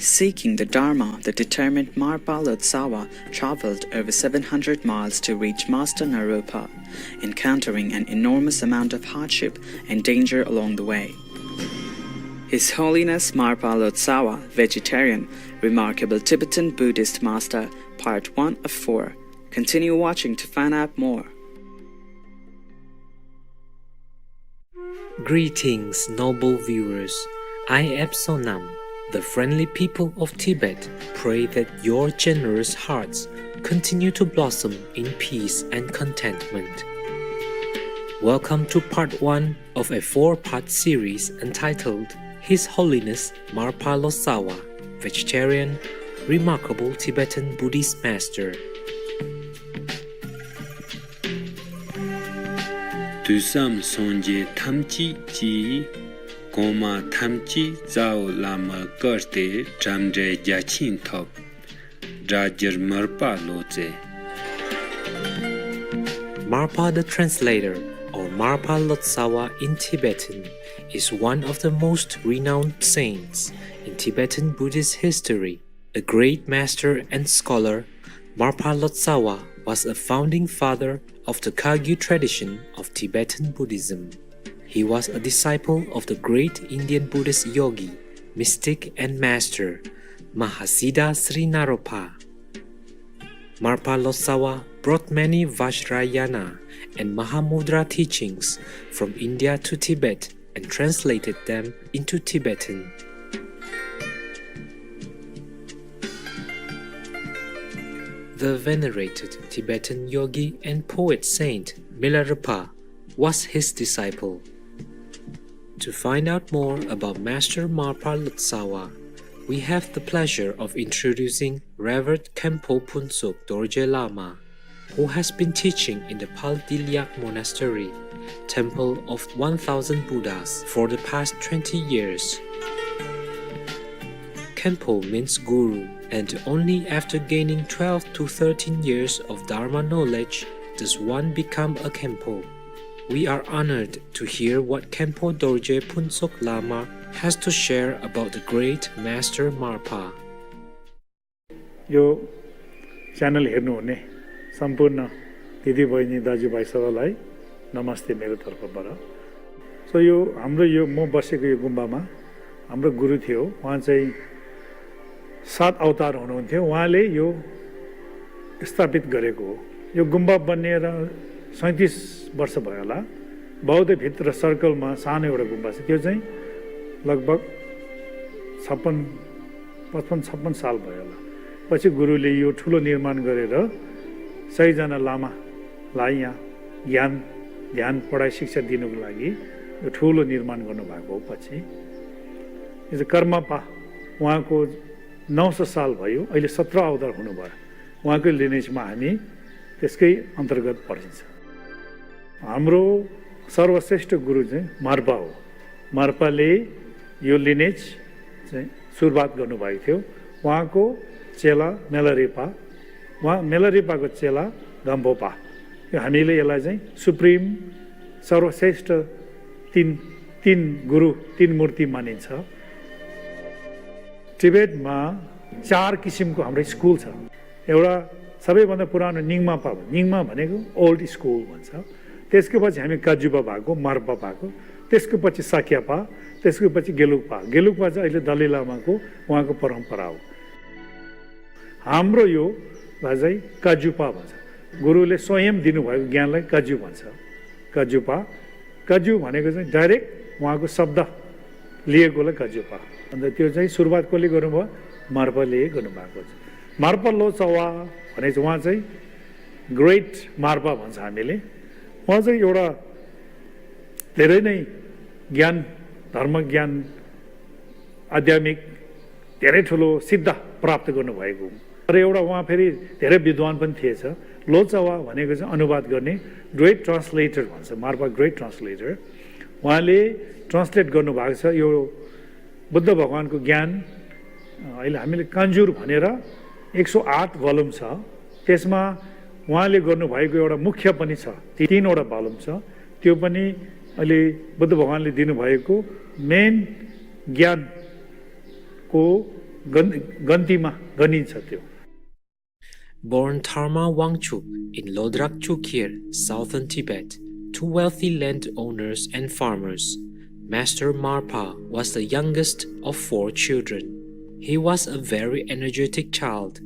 Seeking the Dharma, the determined Marpa Lotsawa traveled over 700 miles to reach Master Naropa, encountering an enormous amount of hardship and danger along the way. His Holiness Marpa Lotsawa, vegetarian, remarkable Tibetan Buddhist master, part 1 of 4. Continue watching to find out more. Greetings, noble viewers. I am Sonam. The friendly people of Tibet pray that your generous hearts continue to blossom in peace and contentment. Welcome to part 1 of a 4-part series entitled His Holiness Marpa Lotsawa, Vegetarian, Remarkable Tibetan Buddhist Master. Dusam sonje thamchi ji Goma thamchi zao lama karte tramdre jachin thop Rajar Marpa loze. Marpa the translator, or Marpa Lotsawa in Tibetan, is one of the most renowned saints in Tibetan Buddhist history. A great master and scholar, Marpa Lotsawa was a founding father of the Kagyu tradition of Tibetan Buddhism. He was a disciple of the great Indian Buddhist yogi, mystic and master, Mahasiddha Sri Naropa. Marpa Lotsawa brought many Vajrayana and Mahamudra teachings from India to Tibet and translated them into Tibetan. The venerated Tibetan yogi and poet saint Milarepa was his disciple. To find out more about Master Marpa Lotsawa, we have the pleasure of introducing Revered Khenpo Phuntsuk Dorje Lama, who has been teaching in the Paldilyak Monastery, Temple of 1000 Buddhas, for the past 20 years. Khenpo means guru, and only after gaining 12 to 13 years of Dharma knowledge does one become a Khenpo. We are honored to hear what Khenpo Dorje Phuntsuk Lama has to share about the great Master Marpa. यो channel हेर्नुहुने सम्पूर्ण दिदीबहिनी दाजुभाइ सबैलाई नमस्ते मेरो तर्फबाट। सो यो हाम्रो म बसेको यो गुम्बामा हाम्रो गुरु थियो, उहाँ चाहिँ 7 अवतार हुनुहुन्थ्यो। उहाँले यो स्थापित गरेको हो। यो गुम्बा बनिएर 37 वर्ष भयो होला। बौद्ध भित्र सर्कलमा सानो एउटा गुम्बा छ, त्यो चाहिँ लगभग 55 साल भयो होला। पछि गुरुले यो ठुलो निर्माण गरेर 100 जना लामालाई यहाँ ज्ञान ध्यान पढाइ शिक्षा दिनुको लागि यो ठुलो निर्माण गर्नुभएको हो। पछि यो कर्मपा उहाँको 900 साल भयो, अहिले 17 अवतार हुनुभयो। उहाँको लिनेजमा हामी त्यसकै अन्तर्गत पर्छ। हाम्रो सर्वश्रेष्ठ गुरु चाहिँ मार्पा हो। मार्पाले यो लिनेज चाहिँ सुरुवात गर्नुभएको थियो। उहाँको चेला मेलारेपा, उहाँ मेलारेपाको चेला गम्पोपा। यो हामीले यसलाई चाहिँ सुप्रिम सर्वश्रेष्ठ तीन गुरु, 3 मूर्ति मानिन्छ। टिबेटमा 4 किसिमको हाम्रो स्कुल छ। एउटा सबैभन्दा पुरानो निङमापा, निङमा भनेको ओल्ड स्कुल भन्छ। त्यसको पछि हामी काजुपा भएको, मार्पा भएको, त्यसको पछि साक्यापा, त्यसको पछि गेलुकपा। गेलुकपा चाहिँ अहिले दलाई लामाको उहाँको परम्परा हो। हाम्रो यो चाहिँ काजुपा भन्छ। गुरुले स्वयं दिनुभएको ज्ञानलाई काजु भन्छ। काजुपा, काजु भनेको चाहिँ डाइरेक्ट उहाँको शब्द लिएकोलाई काजुपा। अन्त त्यो चाहिँ सुरुवात कसले गर्नुभयो? मार्पाले गर्नुभएको छ। मार्पा लोत्सावा भने चाहिँ उहाँ चाहिँ ग्रेट मार्पा भन्छ हामीले। उहाँ चाहिँ एउटा धेरै नै ज्ञान, धर्म ज्ञान, आध्यात्मिक धेरै ठुलो सिद्ध प्राप्त गर्नुभएको। र एउटा उहाँ फेरि धेरै विद्वान पनि थिएछ। लोत्सावा भनेको चाहिँ अनुवाद गर्ने ग्रेट ट्रान्सलेटर भन्छ। Marpa great translator. उहाँले ट्रान्सलेट गर्नुभएको छ यो बुद्ध भगवानको ज्ञान। अहिले हामीले कन्जुर भनेर 108 भोल्युम छ। त्यसमा उहाँले गर्नुभएको एउटा मुख्य पनि छ, 3वटा भोल्युम छ। त्यो पनि अहिले बुद्ध भगवानले दिनुभएको मेन ज्ञानको गन्तीमा गनिन्छ त्यो। Born Tharma Wangchuk in Lodrak Chukir, southern Tibet, to wealthy landowners and farmers, Master Marpa was the youngest of 4 children. He was a very energetic child.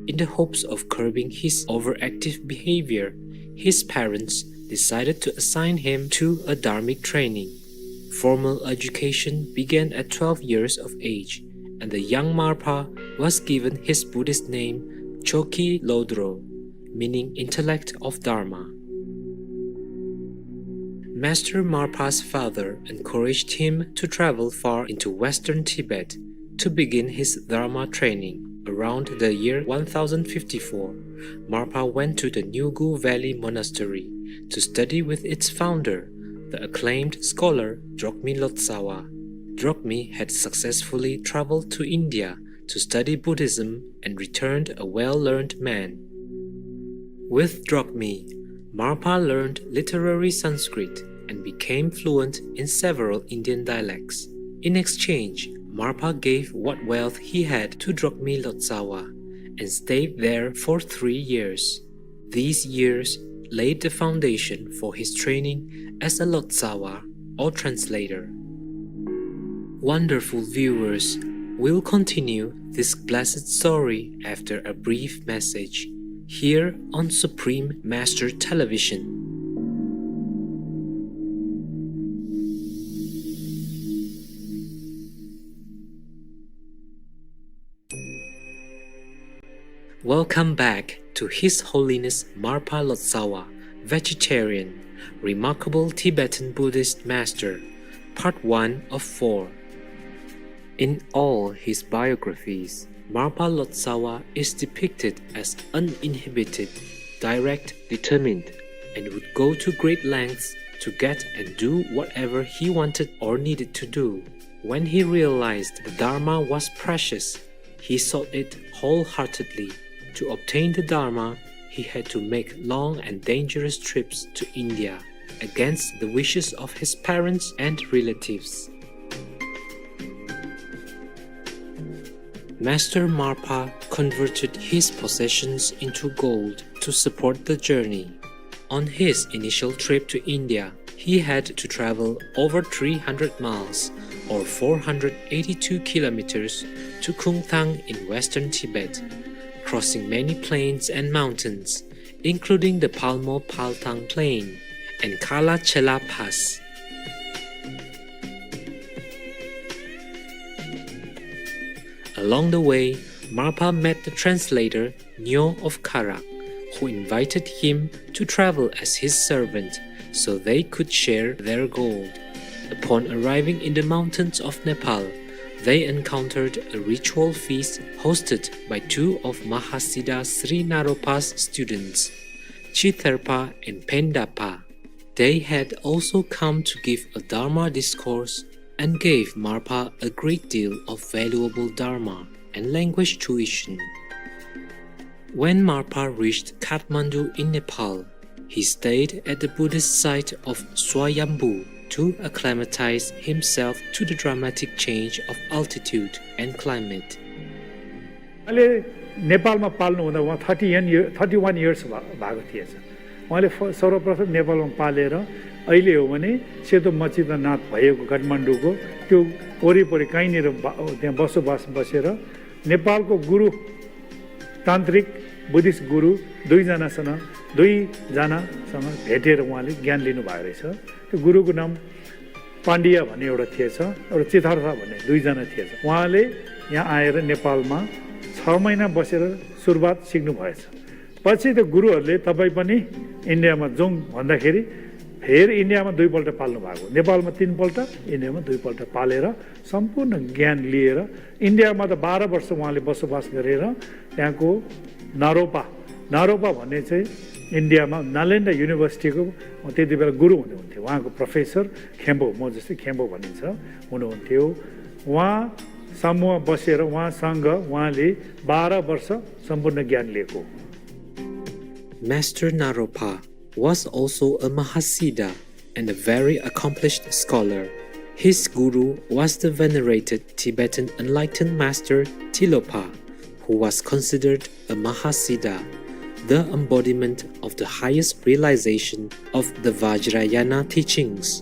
In the hopes of curbing his overactive behavior, his parents decided to assign him to a dharmic training. Formal education began at 12 years of age, and the young Marpa was given his Buddhist name Choki Lodro, meaning intellect of Dharma. Master Marpa's father encouraged him to travel far into western Tibet to begin his Dharma training. Around the year 1054, Marpa went to the Nyugu Valley Monastery to study with its founder, the acclaimed scholar Drokmi Lotsawa. Drokmi had successfully traveled to India to study Buddhism and returned a well-learned man. With Drokmi, Marpa learned literary Sanskrit and became fluent in several Indian dialects. In exchange, Marpa gave what wealth he had to Drokmi Lotsawa and stayed there for 3 years. These years laid the foundation for his training as a Lotsawa or translator. Wonderful viewers, we'll continue this blessed story after a brief message here on Supreme Master Television. Welcome back to His Holiness Marpa Lotsawa, Vegetarian, Remarkable Tibetan Buddhist Master, Part 1 of 4. In all his biographies, Marpa Lotsawa is depicted as uninhibited, direct, determined, and would go to great lengths to get and do whatever he wanted or needed to do. When he realized the Dharma was precious, he sought it wholeheartedly. To obtain the Dharma, he had to make long and dangerous trips to India, against the wishes of his parents and relatives. Master Marpa converted his possessions into gold to support the journey. On his initial trip to India, he had to travel over 300 miles or 482 kilometers to Kungthang in western Tibet, crossing many plains and mountains, including the Palmo Paltang Plain and Kala Chela Pass. Along the way, Marpa met the translator Nyo of Karak, who invited him to travel as his servant so they could share their gold. Upon arriving in the mountains of Nepal, they encountered a ritual feast hosted by 2 of Mahasiddha Sri Naropa's students, Chitherpa and Pendapa. They had also come to give a Dharma discourse and gave Marpa a great deal of valuable Dharma and language tuition. When Marpa reached Kathmandu in Nepal, he stayed at the Buddhist site of Swayambhu to acclimatize himself to the dramatic change of altitude and climate. अहिले नेपालमा पाल्नु हुँदा उहाँ 31 years भएको थिएछ। उहाँले सर्वप्रथम नेपालमा पालेर अहिले हो भने सेतो मचिदनाथ भएको काठमाडौँको त्यो वरिपरि कहीँनिर त्यहाँ बसोबास बसेर नेपालको गुरु तान्त्रिक बुद्धिस्ट गुरु दुईजनासँग भेटेर उहाँले ज्ञान लिनु भएको रहेछ। त्यो गुरुको नाम पाण्डिया भन्ने एउटा थिएछ, एउटा चिथार्था भन्ने 2 जना थिएछ। उहाँले यहाँ आएर नेपालमा 6 महिना बसेर सुरुवात सिक्नु भएछ। पछि त्यो गुरुहरूले तपाईँ पनि इन्डियामा जाउँ भन्दाखेरि फेरि इन्डियामा 2 पल्ट पाल्नु भएको, नेपालमा 3 पल्ट, इन्डियामा 2 पल्ट पालेर सम्पूर्ण ज्ञान लिएर इन्डियामा त 12 वर्ष उहाँले बसोबास गरेर त्यहाँको नारोपा भन्ने चाहिँ इन्डियामा नालन्दा युनिभर्सिटीको त्यति बेला गुरु हुनुहुन्थ्यो। उहाँको प्रोफेसर खेम्बो, म जस्तै खेम्बो भनिन्छ, हुनुहुन्थ्यो। उहाँ समूह बसेर उहाँसँग उहाँले 12 वर्ष सम्पूर्ण ज्ञान लिएको। Master Naropa was also a Mahasiddha and a very accomplished scholar. His guru was the venerated Tibetan enlightened master Tilopa, who was considered a Mahasiddha, the embodiment of the highest realization of the Vajrayana teachings.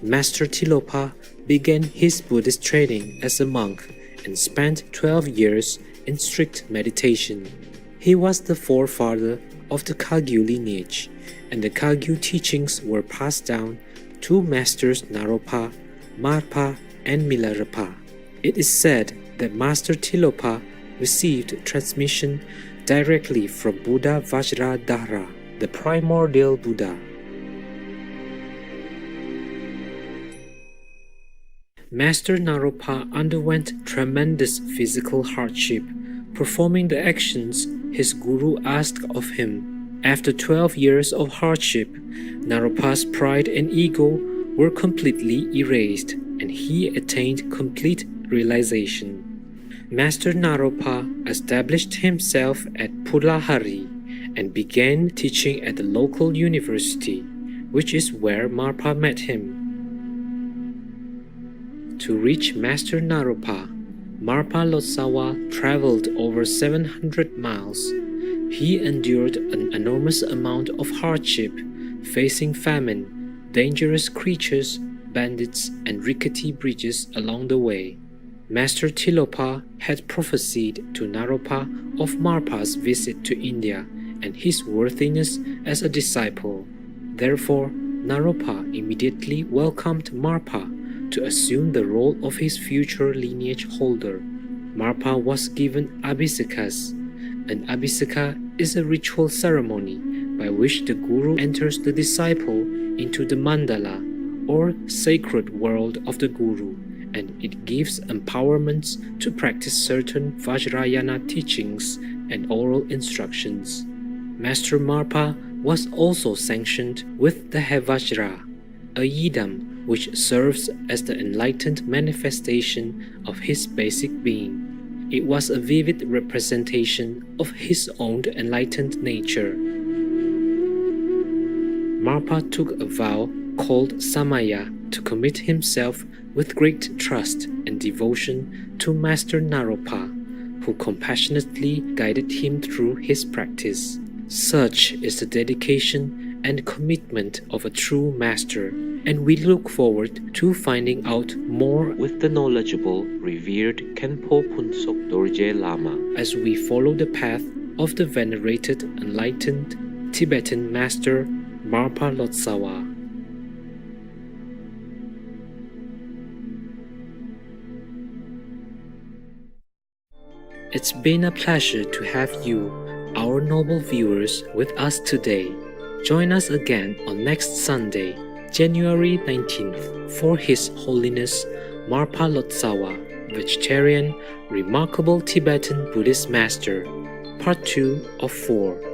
Master Tilopa began his Buddhist training as a monk and spent 12 years in strict meditation. He was the forefather of the Kagyu lineage, and the Kagyu teachings were passed down to Masters Naropa, Marpa, and Milarepa. It is said that Master Tilopa received transmission directly from Buddha Vajradhara, the primordial Buddha. Master Naropa underwent tremendous physical hardship, performing the actions his guru asked of him. After 12 years of hardship, Naropa's pride and ego were completely erased, and he attained complete realization. Master Naropa established himself at Pulahari and began teaching at the local university, which is where Marpa met him. To reach Master Naropa, Marpa Lotsawa traveled over 700 miles. He endured an enormous amount of hardship, facing famine, dangerous creatures, bandits, and rickety bridges along the way. Master Tilopa had prophesied to Naropa of Marpa's visit to India and his worthiness as a disciple. Therefore, Naropa immediately welcomed Marpa to assume the role of his future lineage holder. Marpa was given abhisekas. An abhiseka is a ritual ceremony by which the guru enters the disciple into the mandala, or sacred world of the guru, and it gives empowerments to practice certain Vajrayana teachings and oral instructions. Master Marpa was also sanctioned with the Hevajra, a yidam which serves as the enlightened manifestation of his basic being. It was a vivid representation of his own enlightened nature. Marpa took a vow called Samaya to commit himself with great trust and devotion to Master Naropa, who compassionately guided him through his practice. Such is the dedication and commitment of a true master, and we look forward to finding out more with the knowledgeable, revered Khenpo Phuntsok Dorje Lama as we follow the path of the venerated, enlightened Tibetan master Marpa Lotsawa. It's been a pleasure to have you, our noble viewers, with us today. Join us again on next Sunday, January 19th, for His Holiness Marpa Lotsawa, Vegetarian, Remarkable Tibetan Buddhist Master, Part 2 of 4.